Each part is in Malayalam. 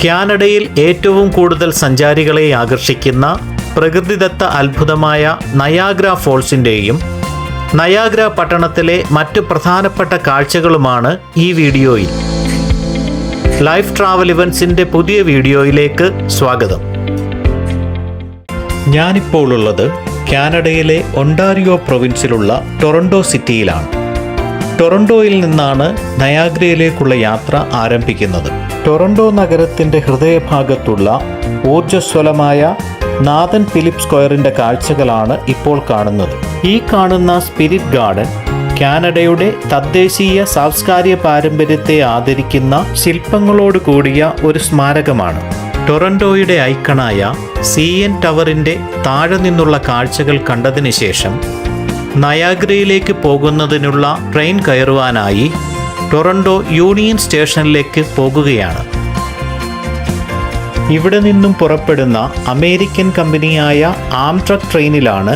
കാനഡയിൽ ഏറ്റവും കൂടുതൽ സഞ്ചാരികളെ ആകർഷിക്കുന്ന പ്രകൃതിദത്ത അത്ഭുതമായ നയാഗ്ര ഫോൾസിൻ്റെയും നയാഗ്ര പട്ടണത്തിലെ മറ്റ് പ്രധാനപ്പെട്ട കാഴ്ചകളുമാണ് ഈ വീഡിയോയിൽ. ലൈഫ് ട്രാവൽ ഇവൻസിൻ്റെ പുതിയ വീഡിയോയിലേക്ക് സ്വാഗതം. ഞാനിപ്പോൾ ഉള്ളത് കാനഡയിലെ ഒണ്ടാരിയോ പ്രൊവിൻസിലുള്ള ടൊറൻ്റോ സിറ്റിയിലാണ്. ടൊറൻ്റോയിൽ നിന്നാണ് നയാഗ്രയിലേക്കുള്ള യാത്ര ആരംഭിക്കുന്നത്. ടൊറൻ്റോ നഗരത്തിൻ്റെ ഹൃദയഭാഗത്തുള്ള ഊർജ്ജസ്വലമായ നാഥൻ ഫിലിപ്പ് സ്ക്വയറിൻ്റെ കാഴ്ചകളാണ് ഇപ്പോൾ കാണുന്നത്. ഈ കാണുന്ന സ്പിരിറ്റ് ഗാർഡൻ കാനഡയുടെ തദ്ദേശീയ സാംസ്കാരിക പാരമ്പര്യത്തെ ആദരിക്കുന്ന ശില്പങ്ങളോട് കൂടിയ ഒരു സ്മാരകമാണ്. ടൊറൻ്റോയുടെ ഐക്കണായ CN ടവറിൻ്റെ താഴെ നിന്നുള്ള കാഴ്ചകൾ കണ്ടതിന് ശേഷം നയാഗ്രയിലേക്ക് പോകുന്നതിനുള്ള ട്രെയിൻ കയറുവാനായി ടൊറൻ്റോ യൂണിയൻ സ്റ്റേഷനിലേക്ക് പോകുകയാണ്. ഇവിടെ നിന്നും പുറപ്പെടുന്ന അമേരിക്കൻ കമ്പനിയായ ആംട്രക് ട്രെയിനിലാണ്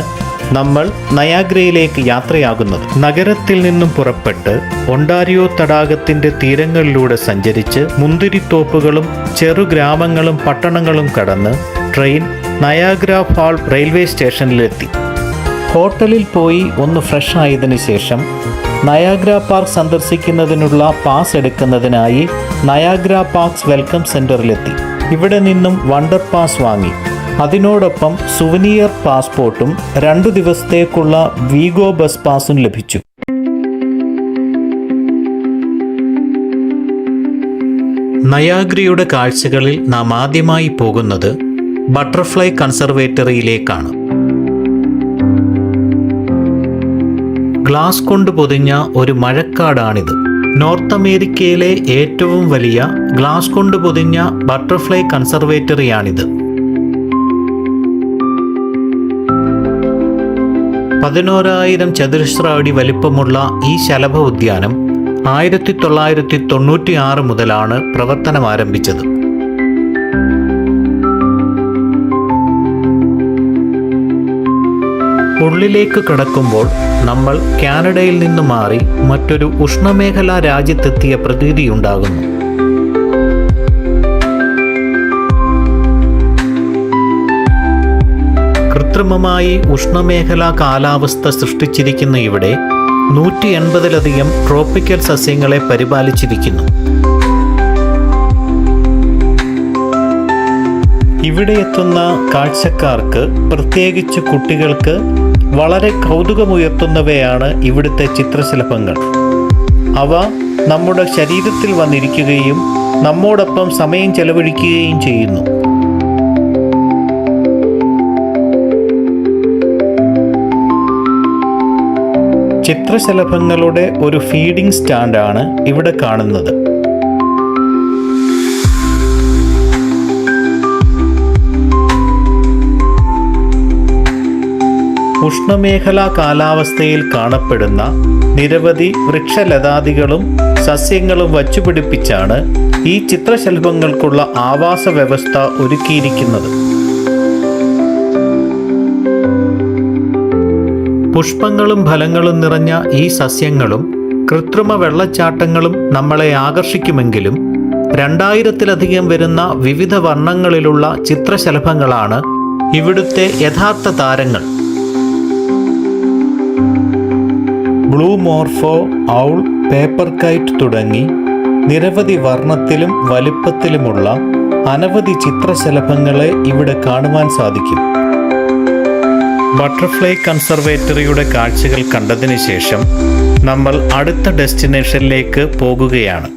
നമ്മൾ നയാഗ്രയിലേക്ക് യാത്രയാകുന്നത്. നഗരത്തിൽ നിന്നും പുറപ്പെട്ട് ഒണ്ടാരിയോ തടാകത്തിൻ്റെ തീരങ്ങളിലൂടെ സഞ്ചരിച്ച് മുന്തിരിത്തോപ്പുകളും ചെറുഗ്രാമങ്ങളും പട്ടണങ്ങളും കടന്ന് ട്രെയിൻ നയാഗ്ര ഫാൾ റെയിൽവേ സ്റ്റേഷനിലെത്തി. ഹോട്ടലിൽ പോയി ഒന്ന് ഫ്രഷ് ആയതിനു ശേഷം നയാഗ്ര പാർക്ക് സന്ദർശിക്കുന്നതിനുള്ള പാസ് എടുക്കുന്നതിനായി നയാഗ്ര പാർക്സ് വെൽക്കം സെൻറ്ററിലെത്തി. ഇവിടെ നിന്നും വണ്ടർ പാസ് വാങ്ങി. അതിനോടൊപ്പം സുവനിയർ പാസ്പോർട്ടും 2 ദിവസത്തേക്കുള്ള വീഗോ ബസ് പാസും ലഭിച്ചു. നയാഗ്രയുടെ കാഴ്ചകളിൽ നാം ആദ്യമായി പോകുന്നത് ബട്ടർഫ്ലൈ കൺസർവേറ്ററിയിലേക്കാണ്. ഗ്ലാസ് കൊണ്ട് പൊതിഞ്ഞ ഒരു മഴക്കാടാണിത്. നോർത്ത് അമേരിക്കയിലെ ഏറ്റവും വലിയ ഗ്ലാസ് കൊണ്ട് പൊതിഞ്ഞ ബട്ടർഫ്ലൈ കൺസർവേറ്ററിയാണിത്. 11,000 ചതുരശ്ര അടി വലിപ്പമുള്ള ഈ ശലഭ ഉദ്യാനം 1996 മുതലാണ് പ്രവർത്തനം ആരംഭിച്ചത്. ഉള്ളിലേക്ക് കടക്കുമ്പോൾ നമ്മൾ കാനഡയിൽ നിന്ന് മാറി മറ്റൊരു ഉഷ്ണമേഖലാ രാജ്യത്തെത്തിയ പ്രതീതിയുണ്ടാകുന്നു. കൃത്രിമമായി ഉഷ്ണമേഖലാ കാലാവസ്ഥ സൃഷ്ടിച്ചിരിക്കുന്ന ഇവിടെ 180-ലധികം ട്രോപ്പിക്കൽ സസ്യങ്ങളെ പരിപാലിച്ചിരിക്കുന്നു. ഇവിടെ എത്തുന്ന കാഴ്ചക്കാർക്ക്, പ്രത്യേകിച്ച് കുട്ടികൾക്ക്, വളരെ കൗതുകമുയർത്തുന്നവയാണ് ഇവിടുത്തെ ചിത്രശലഭങ്ങൾ. അവ നമ്മുടെ ശരീരത്തിൽ വന്നിരിക്കുകയും നമ്മോടൊപ്പം സമയം ചെലവഴിക്കുകയും ചെയ്യുന്നു. ചിത്രശലഭങ്ങളുടെ ഒരു ഫീഡിംഗ് സ്റ്റാൻഡാണ് ഇവിടെ കാണുന്നത്. ഉഷ്ണമേഖലാ കാലാവസ്ഥയിൽ കാണപ്പെടുന്ന നിരവധി വൃക്ഷലതാദികളും സസ്യങ്ങളും വച്ചുപിടിപ്പിച്ചാണ് ഈ ചിത്രശലഭങ്ങൾക്കുള്ള ആവാസ വ്യവസ്ഥ ഒരുക്കിയിരിക്കുന്നത്. പുഷ്പങ്ങളും ഫലങ്ങളും നിറഞ്ഞ ഈ സസ്യങ്ങളും കൃത്രിമ വെള്ളച്ചാട്ടങ്ങളും നമ്മളെ ആകർഷിക്കുമെങ്കിലും 2000-ലധികം വരുന്ന വിവിധ വർണ്ണങ്ങളിലുള്ള ചിത്രശലഭങ്ങളാണ് ഇവിടുത്തെ യഥാർത്ഥ താരങ്ങൾ. Blue morpho, owl, paper KITE തുടങ്ങി നിരവധി വർണ്ണത്തിലും വലിപ്പത്തിലുമുള്ള അനവധി ചിത്രശലഭങ്ങളെ ഇവിടെ കാണുവാൻ സാധിക്കും. ബട്ടർഫ്ലൈ കൺസർവേറ്ററിയുടെ കാഴ്ചകൾ കണ്ടതിന് ശേഷം നമ്മൾ അടുത്ത ഡെസ്റ്റിനേഷനിലേക്ക് പോകുകയാണ്.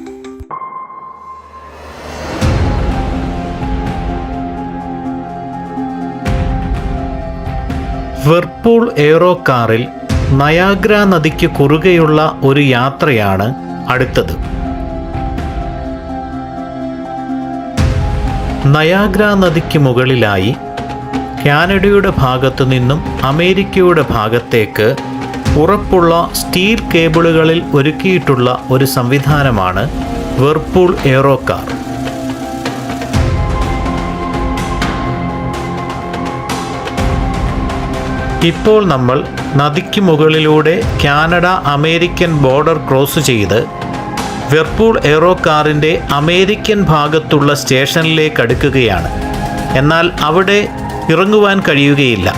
വെർപൂൾ എയ്റോ കാറിൽ നയാഗ്ര നദിക്ക് കുറുകെയുള്ള ഒരു യാത്രയാണ് അടുത്തത്. നയാഗ്ര നദിക്ക് മുകളിലായി കാനഡയുടെ ഭാഗത്തു നിന്നും അമേരിക്കയുടെ ഭാഗത്തേക്ക് ഉറപ്പുള്ള സ്റ്റീൽ കേബിളുകളിൽ ഒരുക്കിയിട്ടുള്ള ഒരു സംവിധാനമാണ് വെർപൂൾ എയ്റോ കാർ. ഇപ്പോൾ നമ്മൾ നദിക്ക് മുകളിലൂടെ കാനഡ അമേരിക്കൻ ബോർഡർ ക്രോസ് ചെയ്ത് വെർപൂൾ എയ്റോ കാറിൻ്റെ അമേരിക്കൻ ഭാഗത്തുള്ള സ്റ്റേഷനിലേക്ക് അടുക്കുകയാണ്. എന്നാൽ അവിടെ ഇറങ്ങുവാൻ കഴിയുകയില്ല.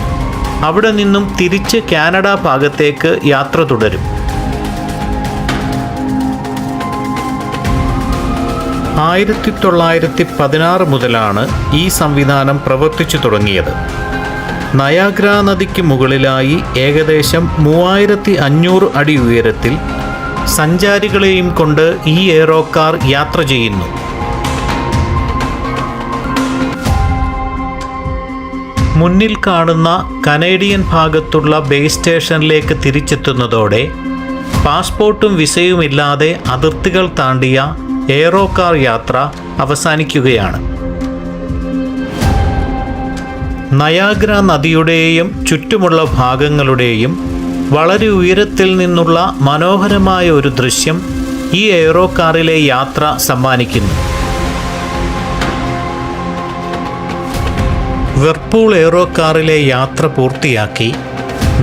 അവിടെ നിന്നും തിരിച്ച് കാനഡ ഭാഗത്തേക്ക് യാത്ര തുടരും. 1916 മുതലാണ് ഈ സംവിധാനം പ്രവർത്തിച്ചു തുടങ്ങിയത്. നയാഗ്ര നദിക്ക് മുകളിലായി ഏകദേശം 3500 അടി ഉയരത്തിൽ സഞ്ചാരികളെയും കൊണ്ട് ഈ എയ്റോ കാർ യാത്ര ചെയ്യുന്നു. മുന്നിൽ കാണുന്ന കനേഡിയൻ ഭാഗത്തുള്ള ബേസ് സ്റ്റേഷനിലേക്ക് തിരിച്ചെത്തുന്നതോടെ പാസ്പോർട്ടും വിസയുമില്ലാതെ അതിർത്തികൾ താണ്ടിയ എയ്റോ കാർ യാത്ര അവസാനിക്കുകയാണ്. നയാഗ്ര നദിയുടെയും ചുറ്റുമുള്ള ഭാഗങ്ങളുടെയും വളരെ ഉയരത്തിൽ നിന്നുള്ള മനോഹരമായ ഒരു ദൃശ്യം ഈ എയ്റോ കാറിലെ യാത്ര സമ്മാനിക്കുന്നു. വെർപൂൾ എയ്റോ കാറിലെ യാത്ര പൂർത്തിയാക്കി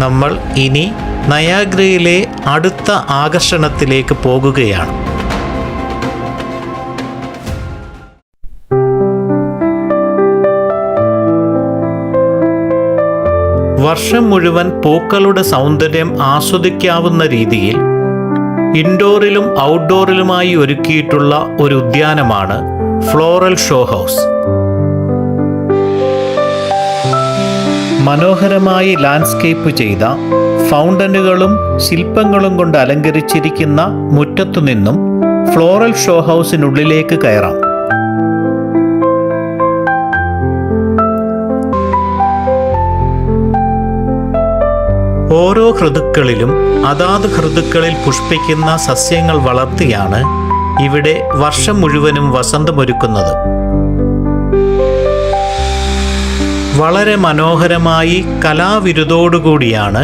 നമ്മൾ ഇനി നയാഗ്രയിലെ അടുത്ത ആകർഷണത്തിലേക്ക് പോകുകയാണ്. വർഷം മുഴുവൻ പൂക്കളുടെ സൗന്ദര്യം ആസ്വദിക്കാവുന്ന രീതിയിൽ ഇൻഡോറിലും ഔട്ട്ഡോറിലുമായി ഒരുക്കിയിട്ടുള്ള ഒരു ഉദ്യാനമാണ് ഫ്ലോറൽ ഷോ ഹൗസ്. മനോഹരമായി ലാൻഡ്സ്കേപ്പ് ചെയ്ത ഫൗണ്ടനുകളും ശില്പങ്ങളും കൊണ്ട് അലങ്കരിച്ചിരിക്കുന്ന മുറ്റത്തു നിന്നും ഫ്ലോറൽ ഷോ ഹൗസിനുള്ളിലേക്ക് കയറാം. ഓരോ ഋതുക്കളിലും അതാത് ഋതുക്കളിൽ പുഷ്പിക്കുന്ന സസ്യങ്ങൾ വളർത്തിയാണ് ഇവിടെ വർഷം മുഴുവനും വസന്തമൊരുക്കുന്നത്. വളരെ മനോഹരമായി കലാവിരുതോടുകൂടിയാണ്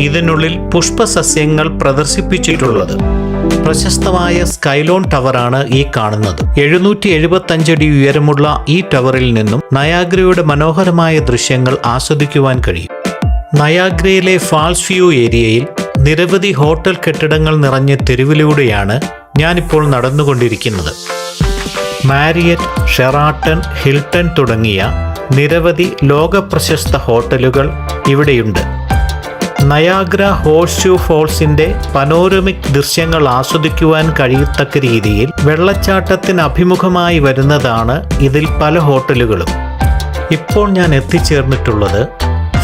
ഇതിനുള്ളിൽ പുഷ്പസസ്യങ്ങൾ പ്രദർശിപ്പിച്ചിട്ടുള്ളത്. പ്രശസ്തമായ സ്കൈലോൺ ടവറാണ് ഈ കാണുന്നത്. 775 അടി ഉയരമുള്ള ഈ ടവറിൽ നിന്നും നയാഗ്രയുടെ മനോഹരമായ ദൃശ്യങ്ങൾ ആസ്വദിക്കുവാൻ കഴിയും. നയാഗ്രയിലെ ഫാൾസ് വ്യൂ ഏരിയയിൽ നിരവധി ഹോട്ടൽ കെട്ടിടങ്ങൾ നിറഞ്ഞ തെരുവിലൂടെയാണ് ഞാനിപ്പോൾ നടന്നുകൊണ്ടിരിക്കുന്നത്. മാരിയറ്റ്, ഷെറാട്ടൺ, ഹിൽട്ടൺ തുടങ്ങിയ നിരവധി ലോകപ്രശസ്ത ഹോട്ടലുകൾ ഇവിടെയുണ്ട്. നയാഗ്ര ഹോഴ്സ്ഷൂ ഫോൾസിൻ്റെ പനോരമിക് ദൃശ്യങ്ങൾ ആസ്വദിക്കുവാൻ കഴിയത്തക്ക രീതിയിൽ വെള്ളച്ചാട്ടത്തിന് അഭിമുഖമായി വരുന്നതാണ് ഇതിൽ പല ഹോട്ടലുകളും. ഇപ്പോൾ ഞാൻ എത്തിച്ചേർന്നിട്ടുള്ളത്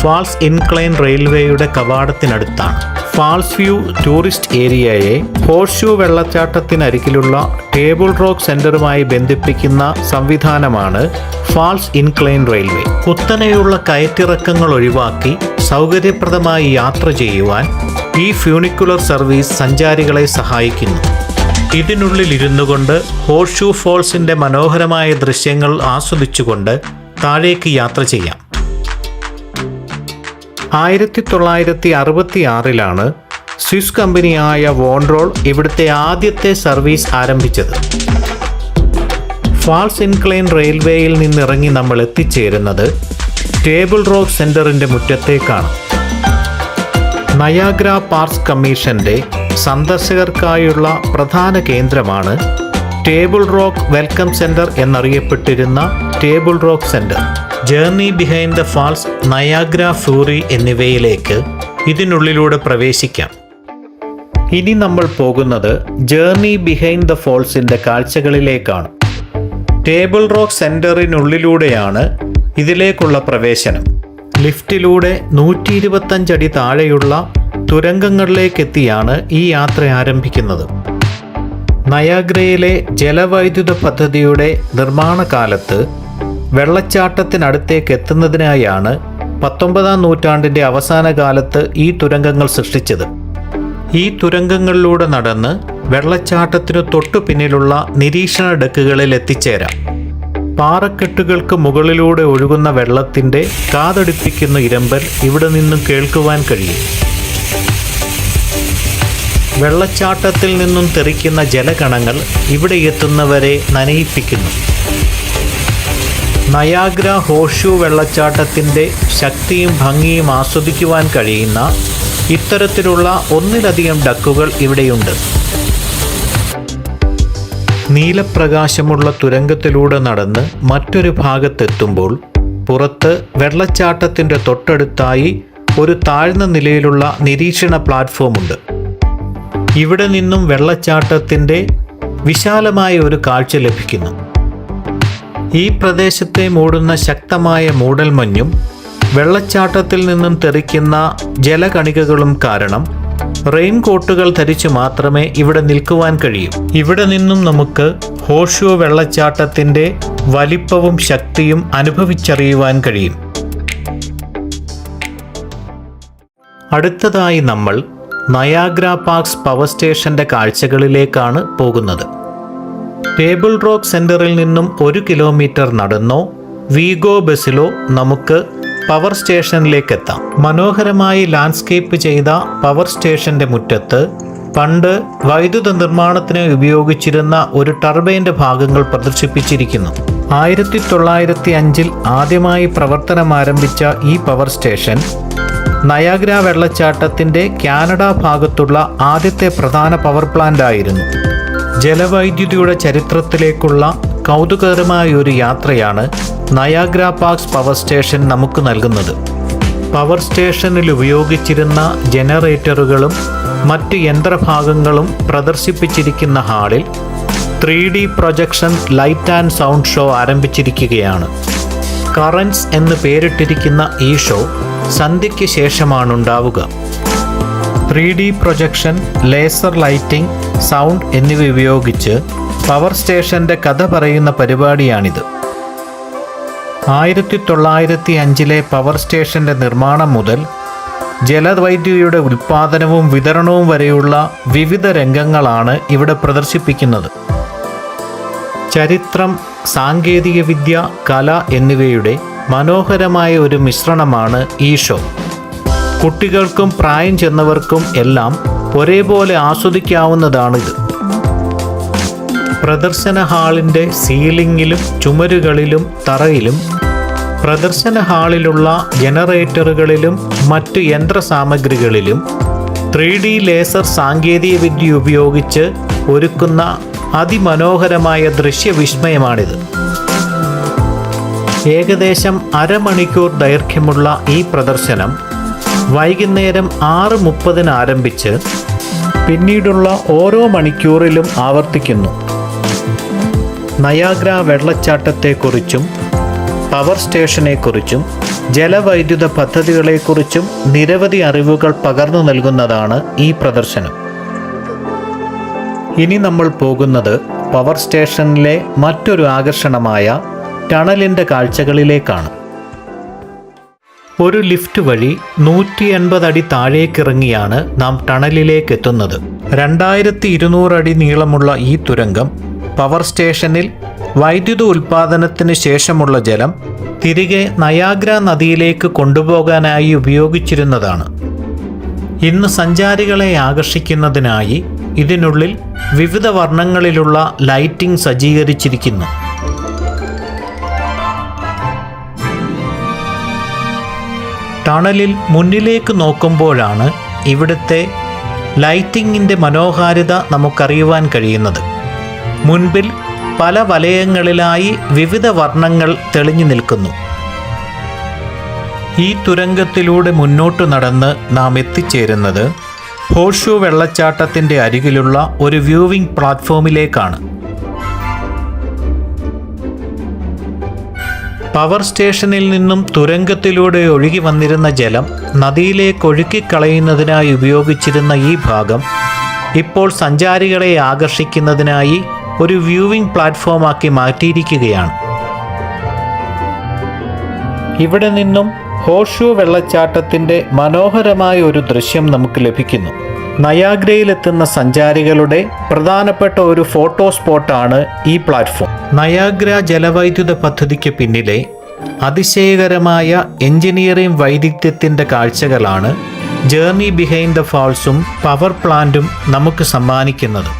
ഫാൾസ് ഇൻക്ലൈൻ റെയിൽവേയുടെ കവാടത്തിനടുത്താണ്. ഫാൾസ് വ്യൂ ടൂറിസ്റ്റ് ഏരിയയെ ഹോഴ്സ്ഷൂ വെള്ളച്ചാട്ടത്തിനരികിലുള്ള ടേബിൾ റോക്ക് സെന്ററുമായി ബന്ധിപ്പിക്കുന്ന സംവിധാനമാണ് ഫാൾസ് ഇൻക്ലൈൻ റെയിൽവേ. കുത്തനെയുള്ള കയറ്റിറക്കങ്ങൾ ഒഴിവാക്കി സൗകര്യപ്രദമായി യാത്ര ചെയ്യുവാൻ ഈ ഫ്യൂണിക്കുലർ സർവീസ് സഞ്ചാരികളെ സഹായിക്കുന്നു. ഇതിനുള്ളിൽ ഇരുന്നു കൊണ്ട് ഹോഴ്സ്ഷൂ ഫോൾസിൻ്റെ മനോഹരമായ ദൃശ്യങ്ങൾ ആസ്വദിച്ചുകൊണ്ട് താഴേക്ക് യാത്ര ചെയ്യാം. 1966 സ്വിസ് കമ്പനിയായ വോൺറോൾ ഇവിടുത്തെ ആദ്യത്തെ സർവീസ് ആരംഭിച്ചത്. ഫാൾസ് ഇൻക്ലൈൻ റെയിൽവേയിൽ നിന്നിറങ്ങി നമ്മൾ എത്തിച്ചേരുന്നത് ടേബിൾ റോക്ക് സെന്ററിൻ്റെ മുറ്റത്തേക്കാണ്. നയാഗ്ര പാർക്സ് കമ്മീഷന്റെ സന്ദർശകർക്കായുള്ള പ്രധാന കേന്ദ്രമാണ് ടേബിൾ റോക്ക് വെൽക്കം സെന്റർ എന്നറിയപ്പെട്ടിരുന്ന table rock centre. Journey behind the falls, Niagara fury എന്നിവയിലേക്ക് ഇതിനുള്ളിലൂടെ പ്രവേശിക്കാം. ഇനി നമ്മൾ പോകുന്നത് ജേർണി ബിഹൈൻഡ് ദ ഫോൾസിൻ്റെ കാഴ്ചകളിലേക്കാണ്. ടേബിൾ റോക്ക് സെന്ററിനുള്ളിലൂടെയാണ് ഇതിലേക്കുള്ള പ്രവേശനം. ലിഫ്റ്റിലൂടെ 125 അടി താഴെയുള്ള തുരങ്കങ്ങളിലേക്കെത്തിയാണ് ഈ യാത്ര ആരംഭിക്കുന്നത്. നയാഗ്രയിലെ ജലവൈദ്യുത പദ്ധതിയുടെ നിർമ്മാണ കാലത്ത് വെള്ളച്ചാട്ടത്തിനടുത്തേക്ക് എത്തുന്നതിനായാണ് 19-ാം നൂറ്റാണ്ടിൻ്റെ അവസാന കാലത്ത് ഈ തുരങ്കങ്ങൾ സൃഷ്ടിച്ചത്. ഈ തുരങ്കങ്ങളിലൂടെ നടന്ന് വെള്ളച്ചാട്ടത്തിനു തൊട്ടു പിന്നിലുള്ള നിരീക്ഷണ ഡെക്കുകളിൽ എത്തിച്ചേരാം. പാറക്കെട്ടുകൾക്ക് മുകളിലൂടെ ഒഴുകുന്ന വെള്ളത്തിൻ്റെ കാതടിപ്പിക്കുന്ന ഇരമ്പൽ ഇവിടെ നിന്നും കേൾക്കുവാൻ കഴിയും. വെള്ളച്ചാട്ടത്തിൽ നിന്നും തെറിക്കുന്ന ജലകണങ്ങൾ ഇവിടെ എത്തുന്നവരെ നനയിപ്പിക്കുന്നു. നയാഗ്ര ഹോഴ്സ്ഷൂ വെള്ളച്ചാട്ടത്തിൻ്റെ ശക്തിയും ഭംഗിയും ആസ്വദിക്കുവാൻ കഴിയുന്ന ഇത്തരത്തിലുള്ള ഒന്നിലധികം ഡക്കുകൾ ഇവിടെയുണ്ട്. നീലപ്രകാശമുള്ള തുരങ്കത്തിലൂടെ നടന്ന് മറ്റൊരു ഭാഗത്തെത്തുമ്പോൾ പുറത്ത് വെള്ളച്ചാട്ടത്തിൻ്റെ തൊട്ടടുത്തായി ഒരു താഴ്ന്ന നിലയിലുള്ള നിരീക്ഷണ പ്ലാറ്റ്ഫോമുണ്ട്. ഇവിടെ നിന്നും വെള്ളച്ചാട്ടത്തിൻ്റെ വിശാലമായ ഒരു കാഴ്ച ലഭിക്കുന്നു. ഈ പ്രദേശത്തെ മൂടുന്ന ശക്തമായ മൂടൽമഞ്ഞും വെള്ളച്ചാട്ടത്തിൽ നിന്നും തെറിക്കുന്ന ജലകണികകളും കാരണം റെയിൻ കോട്ടുകൾ ധരിച്ച് മാത്രമേ ഇവിടെ നിൽക്കുവാൻ കഴിയൂ. ഇവിടെ നിന്നും നമുക്ക് ഹോഴ്സ്ഷൂ വെള്ളച്ചാട്ടത്തിൻ്റെ വലിപ്പവും ശക്തിയും അനുഭവിച്ചറിയുവാൻ കഴിയും. അടുത്തതായി നമ്മൾ നയാഗ്ര പാർക്സ് പവർ സ്റ്റേഷന്റെ കാഴ്ചകളിലേക്കാണ് പോകുന്നത്. ടേബിൾ റോക്ക് സെന്ററിൽ നിന്നും 1 കിലോമീറ്റർ നടന്നോ വീഗോ ബസ്സിലോ നമുക്ക് പവർ സ്റ്റേഷനിലേക്ക് എത്താം. മനോഹരമായി ലാൻഡ്സ്കേപ്പ് ചെയ്ത പവർ സ്റ്റേഷന്റെ മുറ്റത്ത് പണ്ട് വൈദ്യുത നിർമ്മാണത്തിന് ഉപയോഗിച്ചിരുന്ന ഒരു ടർബൈൻ്റെ ഭാഗങ്ങൾ പ്രദർശിപ്പിച്ചിരിക്കുന്നു. 1905 ആദ്യമായി പ്രവർത്തനം ആരംഭിച്ച ഈ പവർ സ്റ്റേഷൻ നയാഗ്ര വെള്ളച്ചാട്ടത്തിൻ്റെ കാനഡ ഭാഗത്തുള്ള ആദ്യത്തെ പ്രധാന പവർ പ്ലാന്റ് ആയിരുന്നു. ജലവൈദ്യുതിയുടെ ചരിത്രത്തിലേക്കുള്ള കൗതുകകരമായ ഒരു യാത്രയാണ് നയാഗ്ര പാർക്സ് പവർ സ്റ്റേഷൻ നമുക്ക് നൽകുന്നത്. പവർ സ്റ്റേഷനിൽ ഉപയോഗിച്ചിരുന്ന ജനറേറ്ററുകളും മറ്റ് യന്ത്രഭാഗങ്ങളും പ്രദർശിപ്പിച്ചിരിക്കുന്ന ഹാളിൽ 3D projection light and sound show ആരംഭിച്ചിരിക്കുകയാണ്. കറൻസ് എന്ന് പേരിട്ടിരിക്കുന്ന ഈ ഷോ സന്ധ്യയ്ക്ക് ശേഷമാണ് ഉണ്ടാവുക. 3D projection, laser lighting, sound എന്നിവ ഉപയോഗിച്ച് പവർ സ്റ്റേഷന്റെ കഥ പറയുന്ന പരിപാടിയാണിത്. 1905 പവർ സ്റ്റേഷന്റെ നിർമ്മാണം മുതൽ ജലവൈദ്യുതിയുടെ ഉൽപ്പാദനവും വിതരണവും വരെയുള്ള വിവിധ രംഗങ്ങളാണ് ഇവിടെ പ്രദർശിപ്പിക്കുന്നത്. ചരിത്രം, സാങ്കേതികവിദ്യ, കല എന്നിവയുടെ മനോഹരമായ ഒരു മിശ്രണമാണ് ഈ ഷോ. കുട്ടികൾക്കും പ്രായം ചെന്നവർക്കും എല്ലാം ഒരേപോലെ ആസ്വദിക്കാവുന്നതാണിത്. പ്രദർശന ഹാളിൻ്റെ സീലിംഗിലും ചുമരുകളിലും തറയിലും പ്രദർശന ഹാളിലുള്ള ജനറേറ്ററുകളിലും മറ്റു യന്ത്രസാമഗ്രികളിലും 3D ലേസർ സാങ്കേതികവിദ്യ ഉപയോഗിച്ച് ഒരുക്കുന്ന അതിമനോഹരമായ ദൃശ്യവിസ്മയമാണിത്. ഏകദേശം അരമണിക്കൂർ ദൈർഘ്യമുള്ള ഈ പ്രദർശനം വൈകുന്നേരം 6:30 ആരംഭിച്ച് പിന്നീടുള്ള ഓരോ മണിക്കൂറിലും ആവർത്തിക്കുന്നു. നയാഗ്ര വെള്ളച്ചാട്ടത്തെക്കുറിച്ചും പവർ സ്റ്റേഷനെക്കുറിച്ചും ജലവൈദ്യുത പദ്ധതികളെക്കുറിച്ചും നിരവധി അറിവുകൾ പകർന്നു നൽകുന്നതാണ് ഈ പ്രദർശനം. ഇനി നമ്മൾ പോകുന്നത് പവർ സ്റ്റേഷനിലെ മറ്റൊരു ആകർഷണമായ ടണലിൻ്റെ കാഴ്ചകളിലേക്കാണ്. ഒരു ലിഫ്റ്റ് വഴി 180 അടി താഴേക്കിറങ്ങിയാണ് നാം ടണലിലേക്ക് എത്തുന്നത്. 2200 അടി നീളമുള്ള ഈ തുരങ്കം പവർ സ്റ്റേഷനിൽ വൈദ്യുത ഉൽപ്പാദനത്തിന് ശേഷമുള്ള ജലം തിരികെ നയാഗ്ര നദിയിലേക്ക് കൊണ്ടുപോകാനായി ഉപയോഗിച്ചിരുന്നതാണ്. ഇന്ന് സഞ്ചാരികളെ ആകർഷിക്കുന്നതിനായി ഇതിനുള്ളിൽ വിവിധ വർണ്ണങ്ങളിലുള്ള ലൈറ്റിംഗ് സജ്ജീകരിച്ചിരിക്കുന്നു. ടണലിൽ മുന്നിലേക്ക് നോക്കുമ്പോഴാണ് ഇവിടുത്തെ ലൈറ്റിങ്ങിൻ്റെ മനോഹാരിത നമുക്കറിയുവാൻ കഴിയുന്നത്. മുൻപിൽ പല വലയങ്ങളിലായി വിവിധ വർണ്ണങ്ങൾ തെളിഞ്ഞു നിൽക്കുന്നു. ഈ തുരങ്കത്തിലൂടെ മുന്നോട്ട് നടന്ന് നാം എത്തിച്ചേരുന്നത് ഹോഴ്സ്ഷൂ വെള്ളച്ചാട്ടത്തിൻ്റെ അരികിലുള്ള ഒരു വ്യൂവിംഗ് പ്ലാറ്റ്ഫോമിലേക്കാണ്. പവർ സ്റ്റേഷനിൽ നിന്നും തുരങ്കത്തിലൂടെ ഒഴുകി വന്നിരുന്ന ജലം നദിയിലേക്ക് ഒഴുക്കിക്കളയുന്നതിനായി ഉപയോഗിച്ചിരുന്ന ഈ ഭാഗം ഇപ്പോൾ സഞ്ചാരികളെ ആകർഷിക്കുന്നതിനായി ഒരു വ്യൂവിംഗ് പ്ലാറ്റ്ഫോമാക്കി മാറ്റിയിരിക്കുകയാണ്. ഇവിടെ നിന്നും ഹോഴ്സ്ഷൂ വെള്ളച്ചാട്ടത്തിൻ്റെ മനോഹരമായ ഒരു ദൃശ്യം നമുക്ക് ലഭിക്കുന്നു. നയാഗ്രയിലെത്തുന്ന സഞ്ചാരികളുടെ പ്രധാനപ്പെട്ട ഒരു ഫോട്ടോ സ്പോട്ടാണ് ഈ പ്ലാറ്റ്ഫോം. നയാഗ്ര ജലവൈദ്യുത പദ്ധതിക്ക് പിന്നിലെ അതിശയകരമായ എഞ്ചിനീയറിംഗ് വൈദഗ്ധ്യത്തിൻ്റെ കാഴ്ചകളാണ് ജേർണി ബിഹൈൻഡ് ദ ഫാൾസും പവർ പ്ലാന്റും നമുക്ക് സമ്മാനിക്കുന്നത്.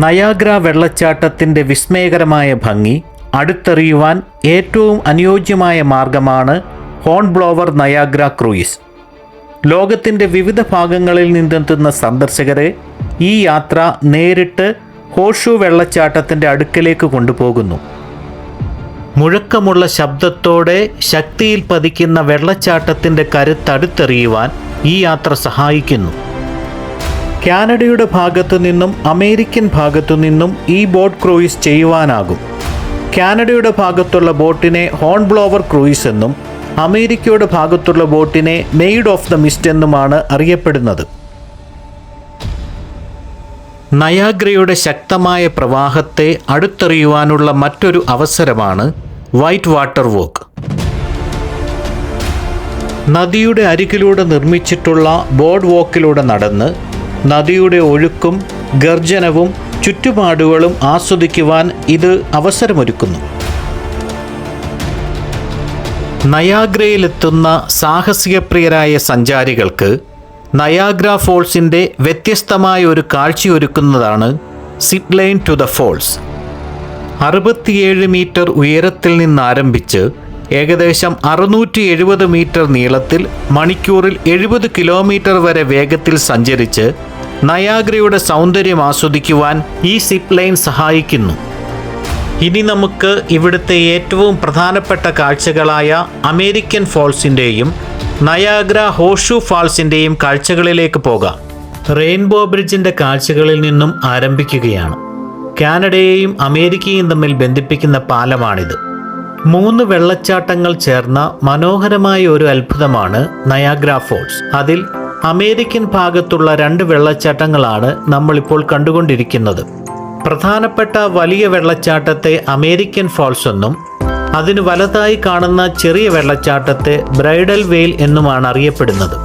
നയാഗ്ര വെള്ളച്ചാട്ടത്തിൻ്റെ വിസ്മയകരമായ ഭംഗി അടുത്തറിയുവാൻ ഏറ്റവും അനുയോജ്യമായ മാർഗമാണ് ഹോൺ ബ്ലോവർ നയാഗ്ര ക്രൂയിസ്. ലോകത്തിൻ്റെ വിവിധ ഭാഗങ്ങളിൽ നിന്നെത്തുന്ന സന്ദർശകരെ ഈ യാത്ര നേരിട്ട് ഹോഷു വെള്ളച്ചാട്ടത്തിൻ്റെ അടുക്കലേക്ക് കൊണ്ടുപോകുന്നു. മുഴക്കമുള്ള ശബ്ദത്തോടെ ശക്തിയിൽ പതിക്കുന്ന വെള്ളച്ചാട്ടത്തിൻ്റെ കരുത്തടുത്തെറിയുവാൻ ഈ യാത്ര സഹായിക്കുന്നു. കാനഡയുടെ ഭാഗത്തു നിന്നും അമേരിക്കൻ ഭാഗത്തു നിന്നും ഈ ബോട്ട് ക്രൂയിസ് ചെയ്യുവാനാകും. കാനഡയുടെ ഭാഗത്തുള്ള ബോട്ടിനെ ഹോൺബ്ലോവർ ക്രൂയിസ് എന്നും അമേരിക്കയുടെ ഭാഗത്തുള്ള ബോട്ടിനെ മെയ്ഡ് ഓഫ് ദ മിസ്റ്റ് എന്നുമാണ് അറിയപ്പെടുന്നത്. നയാഗ്രയുടെ ശക്തമായ പ്രവാഹത്തെ അടുത്തെറിയുവാനുള്ള മറ്റൊരു അവസരമാണ് വൈറ്റ് വാട്ടർ വോക്ക്. നദിയുടെ അരികിലൂടെ നിർമ്മിച്ചിട്ടുള്ള ബോർഡ് വോക്കിലൂടെ നടന്ന് നദിയുടെ ഒഴുക്കും ഗർജനവും ചുറ്റുപാടുകളും ആസ്വദിക്കുവാൻ ഇത് അവസരമൊരുക്കുന്നു. നയാഗ്രയിലെത്തുന്ന സാഹസികപ്രിയരായ സഞ്ചാരികൾക്ക് നയാഗ്ര ഫോൾസിൻ്റെ വ്യത്യസ്തമായ ഒരു കാഴ്ചയൊരുക്കുന്നതാണ് zip line to the falls. 67 metre ഉയരത്തിൽ നിന്നാരംഭിച്ച് ഏകദേശം 670 മീറ്റർ നീളത്തിൽ മണിക്കൂറിൽ 70 കിലോമീറ്റർ വരെ വേഗത്തിൽ സഞ്ചരിച്ച് നയാഗ്രയുടെ സൗന്ദര്യം ആസ്വദിക്കുവാൻ ഈ സിപ്പ് ലൈൻ സഹായിക്കുന്നു. ഇനി നമുക്ക് ഇവിടുത്തെ ഏറ്റവും പ്രധാനപ്പെട്ട കാഴ്ചകളായ അമേരിക്കൻ ഫോൾസിൻ്റെയും നയാഗ്ര ഹോഷു ഫാൾസിൻ്റെയും കാഴ്ചകളിലേക്ക് പോകാം. റെയിൻബോ ബ്രിഡ്ജിൻ്റെ കാഴ്ചകളിൽ നിന്നും ആരംഭിക്കുകയാണ്. കാനഡയെയും അമേരിക്കയും തമ്മിൽ ബന്ധിപ്പിക്കുന്ന പാലമാണിത്. 3 വെള്ളച്ചാട്ടങ്ങൾ ചേർന്ന മനോഹരമായ ഒരു അത്ഭുതമാണ് നയാഗ്ര ഫോൾസ്. അതിൽ അമേരിക്കൻ ഭാഗത്തുള്ള 2 വെള്ളച്ചാട്ടങ്ങളാണ് നമ്മളിപ്പോൾ കണ്ടുകൊണ്ടിരിക്കുന്നത്. പ്രധാനപ്പെട്ട വലിയ വെള്ളച്ചാട്ടത്തെ അമേരിക്കൻ ഫോൾസ് എന്നും അതിന് വലതായി കാണുന്ന ചെറിയ വെള്ളച്ചാട്ടത്തെ ബ്രൈഡൽ വെയിൽ എന്നുമാണ് അറിയപ്പെടുന്നത്.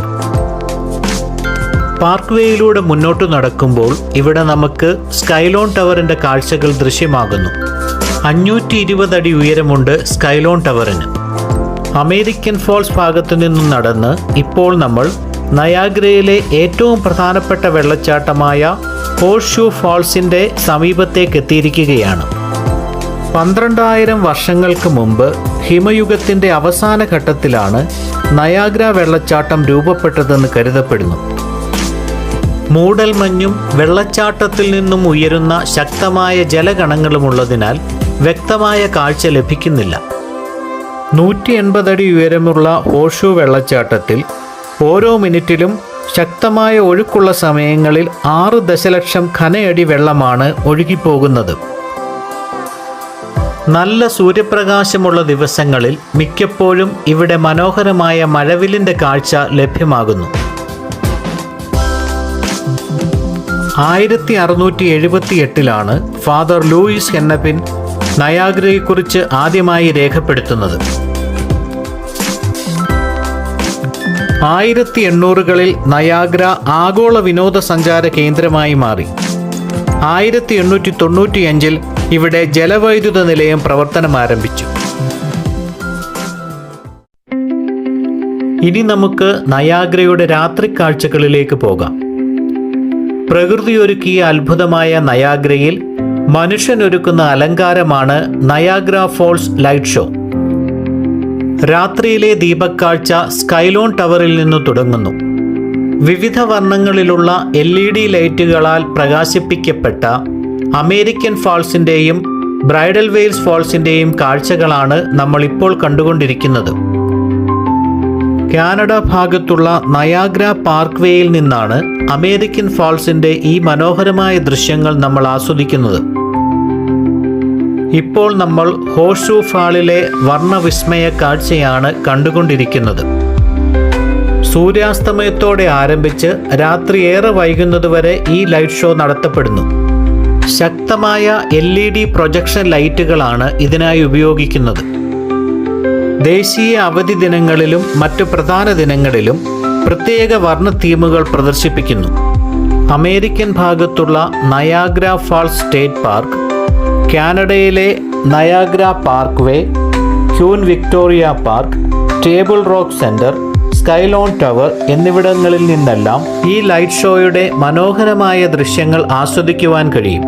പാർക്ക് വേയിലൂടെ മുന്നോട്ട് നടക്കുമ്പോൾ ഇവിടെ നമുക്ക് സ്കൈലോൺ ടവറിൻ്റെ കാഴ്ചകൾ ദൃശ്യമാകുന്നു. 520 അടി ഉയരമുണ്ട് സ്കൈലോൺ ടവറിന്. അമേരിക്കൻ ഫോൾസ് ഭാഗത്തു നിന്നും നടന്ന് ഇപ്പോൾ നമ്മൾ നയാഗ്രയിലെ ഏറ്റവും പ്രധാനപ്പെട്ട വെള്ളച്ചാട്ടമായ ഹോർഷൂ ഫാൾസിൻ്റെ സമീപത്തേക്ക് എത്തിയിരിക്കുകയാണ്. 12,000 വർഷങ്ങൾക്ക് മുമ്പ് ഹിമയുഗത്തിൻ്റെ അവസാന ഘട്ടത്തിലാണ് നയാഗ്ര വെള്ളച്ചാട്ടം രൂപപ്പെട്ടതെന്ന് കരുതപ്പെടുന്നു. മൂടൽമഞ്ഞും വെള്ളച്ചാട്ടത്തിൽ നിന്നും ഉയരുന്ന ശക്തമായ ജലകണങ്ങളുമുള്ളതിനാൽ വ്യക്തമായ കാഴ്ച ലഭിക്കുന്നില്ല. 180 അടി ഉയരമുള്ള ഹോർഷൂ വെള്ളച്ചാട്ടത്തിൽ ഓരോ മിനിറ്റിലും ശക്തമായ ഒഴുക്കുള്ള സമയങ്ങളിൽ 6 ദശലക്ഷം ഘനയടി വെള്ളമാണ് ഒഴുകിപ്പോകുന്നത്. നല്ല സൂര്യപ്രകാശമുള്ള ദിവസങ്ങളിൽ മിക്കപ്പോഴും ഇവിടെ മനോഹരമായ മഴവില്ലിൻ്റെ കാഴ്ച ലഭ്യമാകുന്നു. 1678 ഫാദർ ലൂയിസ് ഹെന്നപ്പിൻ നയാഗ്രയെക്കുറിച്ച് ആദ്യമായി രേഖപ്പെടുത്തുന്നത്. 1800കളിൽ നയാഗ്ര ആഗോള വിനോദസഞ്ചാര കേന്ദ്രമായി മാറി. 1895 ഇവിടെ ജലവൈദ്യുത നിലയം പ്രവർത്തനം ആരംഭിച്ചു. ഇനി നമുക്ക് നയാഗ്രയുടെ രാത്രി കാഴ്ചകളിലേക്ക് പോകാം. പ്രകൃതിയൊരുക്കിയ അത്ഭുതമായ നയാഗ്രയിൽ മനുഷ്യനൊരുക്കുന്ന അലങ്കാരമാണ് നയാഗ്ര ഫോൾസ് ലൈറ്റ് ഷോ. രാത്രിയിലെ ദീപക്കാഴ്ച സ്കൈലോൺ ടവറിൽ നിന്ന് തുടങ്ങുന്നു. വിവിധ വർണ്ണങ്ങളിലുള്ള LED ലൈറ്റുകളാൽ പ്രകാശിപ്പിക്കപ്പെട്ട അമേരിക്കൻ ഫാൾസിൻ്റെയും ബ്രൈഡൽ വെയിൽസ് ഫാൾസിൻ്റെയും കാഴ്ചകളാണ് നമ്മളിപ്പോൾ കണ്ടുകൊണ്ടിരിക്കുന്നത്. കാനഡ ഭാഗത്തുള്ള നയാഗ്ര പാർക്ക് വേയിൽ നിന്നാണ് അമേരിക്കൻ ഫാൾസിൻ്റെ ഈ മനോഹരമായ ദൃശ്യങ്ങൾ നമ്മൾ ആസ്വദിക്കുന്നത്. ഇപ്പോൾ നമ്മൾ ഹോർഷൂ ഫാളിലെ വർണ്ണവിസ്മയ കാഴ്ചയാണ് കണ്ടുകൊണ്ടിരിക്കുന്നത്. സൂര്യാസ്തമയത്തോടെ ആരംഭിച്ച് രാത്രി ഏറെ വൈകുന്നതുവരെ ഈ ലൈറ്റ് ഷോ നടത്തപ്പെടുന്നു. ശക്തമായ LED പ്രൊജക്ഷൻ ലൈറ്റുകളാണ് ഇതിനായി ഉപയോഗിക്കുന്നത്. ദേശീയ അവധി ദിനങ്ങളിലും മറ്റു പ്രധാന ദിനങ്ങളിലും പ്രത്യേക വർണ്ണ തീമുകൾ പ്രദർശിപ്പിക്കുന്നു. അമേരിക്കൻ ഭാഗത്തുള്ള നയാഗ്ര ഫാൾസ് സ്റ്റേറ്റ് പാർക്ക്, കാനഡയിലെ Niagara parkway, Queen Victoria park, table rock centre, Skylon tower എന്നിവിടങ്ങളിൽ നിന്നെല്ലാം ഈ ലൈറ്റ് ഷോയുടെ മനോഹരമായ ദൃശ്യങ്ങൾ ആസ്വദിക്കുവാൻ കഴിയും.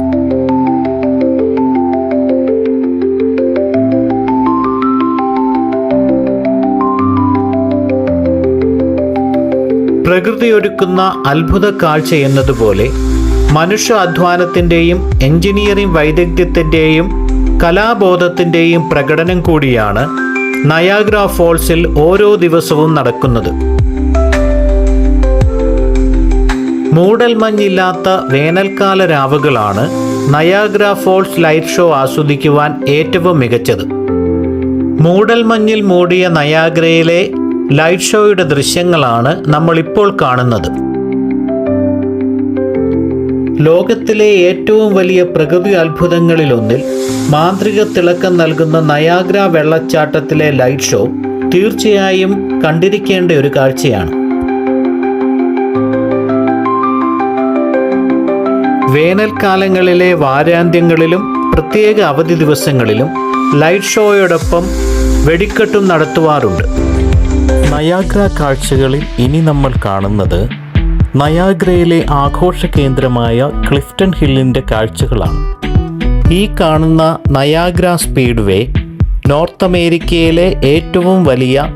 പ്രകൃതി ഒരുക്കുന്ന അത്ഭുത കാഴ്ച എന്നതുപോലെ മനുഷ്യാധ്വാനത്തിൻ്റെയും എഞ്ചിനീയറിംഗ് വൈദഗ്ധ്യത്തിൻ്റെയും കലാബോധത്തിൻ്റെയും പ്രകടനം കൂടിയാണ് നയാഗ്ര ഫോൾസിൽ ഓരോ ദിവസവും നടക്കുന്നത്. മൂടൽമഞ്ഞില്ലാത്ത വേനൽക്കാല രാവുകളാണ് നയാഗ്ര ഫോൾസ് ലൈറ്റ് ഷോ ആസ്വദിക്കുവാൻ ഏറ്റവും മികച്ചത്. മൂടൽമഞ്ഞിൽ മൂടിയ നയാഗ്രയിലെ ലൈറ്റ് ഷോയുടെ ദൃശ്യങ്ങളാണ് നമ്മളിപ്പോൾ കാണുന്നത്. ലോകത്തിലെ ഏറ്റവും വലിയ പ്രകൃതി അത്ഭുതങ്ങളിലൊന്നിൽ മാന്ത്രിക തിളക്കം നൽകുന്ന നയാഗ്ര വെള്ളച്ചാട്ടത്തിലെ ലൈറ്റ് ഷോ തീർച്ചയായും കണ്ടിരിക്കേണ്ട ഒരു കാഴ്ചയാണ്. വേനൽക്കാലങ്ങളിലെ വാരാന്ത്യങ്ങളിലും പ്രത്യേക അവധി ദിവസങ്ങളിലും ലൈറ്റ് ഷോയോടൊപ്പം വെടിക്കെട്ടും നടത്തുവാറുണ്ട്. നയാഗ്ര കാഴ്ചകളിൽ ഇനി നമ്മൾ കാണുന്നത് നയാഗ്രയിലെ ആഘോഷ കേന്ദ്രമായ ക്ലിഫ്റ്റൺ ഹില്ലിൻ്റെ കാഴ്ചകളാണ്. ഈ കാണുന്ന നയാഗ്ര സ്പീഡ്വേ നോർത്ത് അമേരിക്കയിലെ ഏറ്റവും വലിയ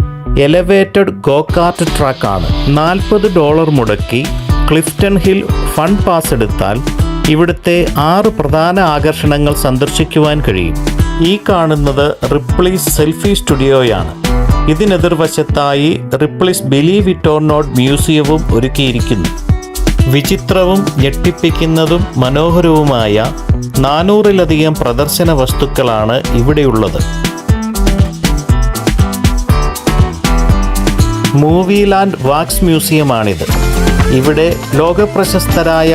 എലവേറ്റഡ് ഗോകാർട്ട് ട്രാക്കാണ്. $40 മുടക്കി ക്ലിഫ്റ്റൺ ഹിൽ ഫൺ പാസ് എടുത്താൽ ഇവിടുത്തെ 6 പ്രധാന ആകർഷണങ്ങൾ സന്ദർശിക്കുവാൻ കഴിയും. ഈ കാണുന്നത് റിപ്ലീസ് സെൽഫി സ്റ്റുഡിയോയാണ്. ഇതിനെതിർവശത്തായി Ripley's believe it or not മ്യൂസിയവും ഒരുക്കിയിരിക്കുന്നു. വിചിത്രവും ഞെട്ടിപ്പിക്കുന്നതും മനോഹരവുമായ 400-ലധികം പ്രദർശന വസ്തുക്കളാണ് ഇവിടെയുള്ളത്. മൂവി ലാൻഡ് വാക്സ് മ്യൂസിയമാണിത്. ഇവിടെ ലോകപ്രശസ്തരായ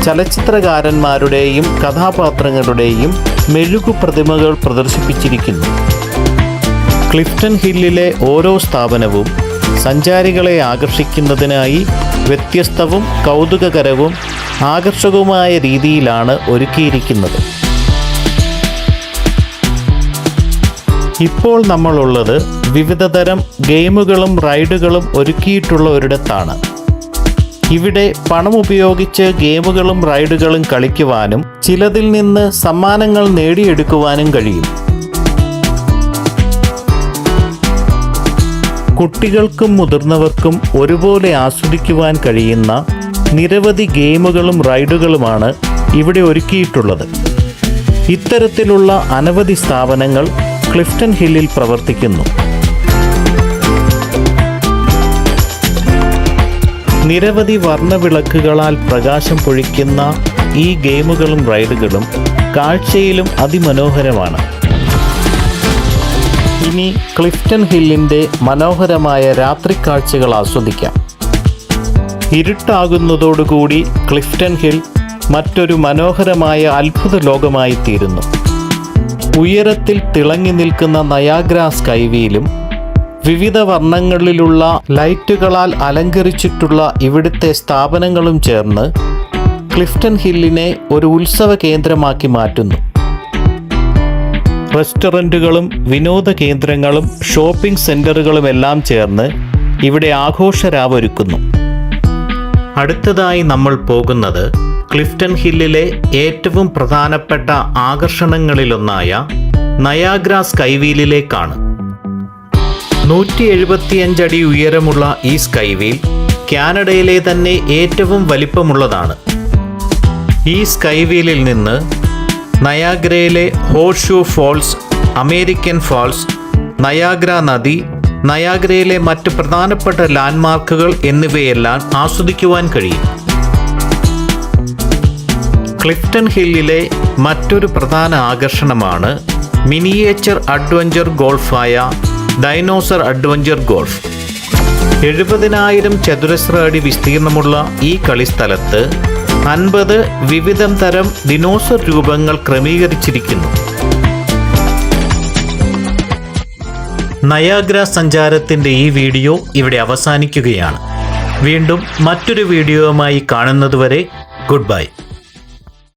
ചലച്ചിത്രകാരന്മാരുടെയും കഥാപാത്രങ്ങളുടെയും മെഴുകു പ്രതിമകൾ പ്രദർശിപ്പിച്ചിരിക്കുന്നു. ക്ലിഫ്റ്റൺ ഹില്ലിലെ ഓരോ സ്ഥാപനവും സഞ്ചാരികളെ ആകർഷിക്കുന്നതിനായി വ്യത്യസ്തവും കൗതുകകരവും ആകർഷകവുമായ രീതിയിലാണ് ഒരുക്കിയിരിക്കുന്നത്. ഇപ്പോൾ നമ്മളുള്ളത് വിവിധതരം ഗെയിമുകളും റൈഡുകളും ഒരുക്കിയിട്ടുള്ള ഒരിടത്താണ്. ഇവിടെ പണം ഉപയോഗിച്ച് ഗെയിമുകളും റൈഡുകളും കളിക്കുവാനും ചിലതിൽ നിന്ന് സമ്മാനങ്ങൾ നേടിയെടുക്കുവാനും കഴിയും. കുട്ടികൾക്കും മുതിർന്നവർക്കും ഒരുപോലെ ആസ്വദിക്കുവാൻ കഴിയുന്ന നിരവധി ഗെയിമുകളും റൈഡുകളുമാണ് ഇവിടെ ഒരുക്കിയിട്ടുള്ളത്. ഇത്തരത്തിലുള്ള അനവധി സ്ഥാപനങ്ങൾ ക്ലിഫ്റ്റൺ ഹില്ലിൽ പ്രവർത്തിക്കുന്നു. നിരവധി വർണ്ണവിളക്കുകളാൽ പ്രകാശം പൊഴിക്കുന്ന ഈ ഗെയിമുകളും റൈഡുകളും കാഴ്ചയിലും അതിമനോഹരമാണ്. ഇനി ക്ലിഫ്റ്റൺ ഹില്ലിൻ്റെ മനോഹരമായ രാത്രി കാഴ്ചകൾ ആസ്വദിക്കാം. ഇരുട്ടാകുന്നതോടുകൂടി ക്ലിഫ്റ്റൺ ഹിൽ മറ്റൊരു മനോഹരമായ അത്ഭുത ലോകമായി തീരുന്നു. ഉയരത്തിൽ തിളങ്ങി നിൽക്കുന്ന നയാഗ്ര സ്കൈവീലും വിവിധ വർണ്ണങ്ങളിലുള്ള ലൈറ്റുകളാൽ അലങ്കരിച്ചിട്ടുള്ള ഇവിടുത്തെ സ്ഥാപനങ്ങളും ചേർന്ന് ക്ലിഫ്റ്റൺ ഹില്ലിനെ ഒരു ഉത്സവ കേന്ദ്രമാക്കി മാറ്റുന്നു. റെസ്റ്റോറൻറ്റുകളും വിനോദ കേന്ദ്രങ്ങളും ഷോപ്പിംഗ് സെൻ്ററുകളുമെല്ലാം ചേർന്ന് ഇവിടെ ആഘോഷരാവൊരുക്കുന്നു. അടുത്തതായി നമ്മൾ പോകുന്നത് ക്ലിഫ്റ്റൺ ഹില്ലിലെ ഏറ്റവും പ്രധാനപ്പെട്ട ആകർഷണങ്ങളിലൊന്നായ നയാഗ്ര സ്കൈവീലിലേക്കാണ്. 175 അടി ഉയരമുള്ള ഈ സ്കൈവീൽ കാനഡയിലെ തന്നെ ഏറ്റവും വലിപ്പമുള്ളതാണ്. ഈ സ്കൈവീലിൽ നിന്ന് നയാഗ്രയിലെ horseshoe falls, American falls, Niagara നദി, നയാഗ്രയിലെ മറ്റ് പ്രധാനപ്പെട്ട ലാൻഡ്മാർക്കുകൾ എന്നിവയെല്ലാം ആസ്വദിക്കുവാൻ കഴിയും. ക്ലിഫ്റ്റൺ ഹില്ലിലെ മറ്റൊരു പ്രധാന ആകർഷണമാണ് മിനിയേച്ചർ അഡ്വഞ്ചർ ഗോൾഫായ ഡൈനോസർ അഡ്വഞ്ചർ ഗോൾഫ്. 70,000 ചതുരശ്ര അടി വിസ്തീർണമുള്ള ഈ കളിസ്ഥലത്ത് 50 വിവിധ തരം ദിനോസർ രൂപങ്ങൾ ക്രമീകരിച്ചിരിക്കുന്നു. നയാഗ്ര സഞ്ചാരത്തിൻ്റെ ഈ വീഡിയോ ഇവിടെ അവസാനിക്കുകയാണ്. വീണ്ടും മറ്റൊരു വീഡിയോയുമായി കാണുന്നതുവരെ ഗുഡ് ബൈ.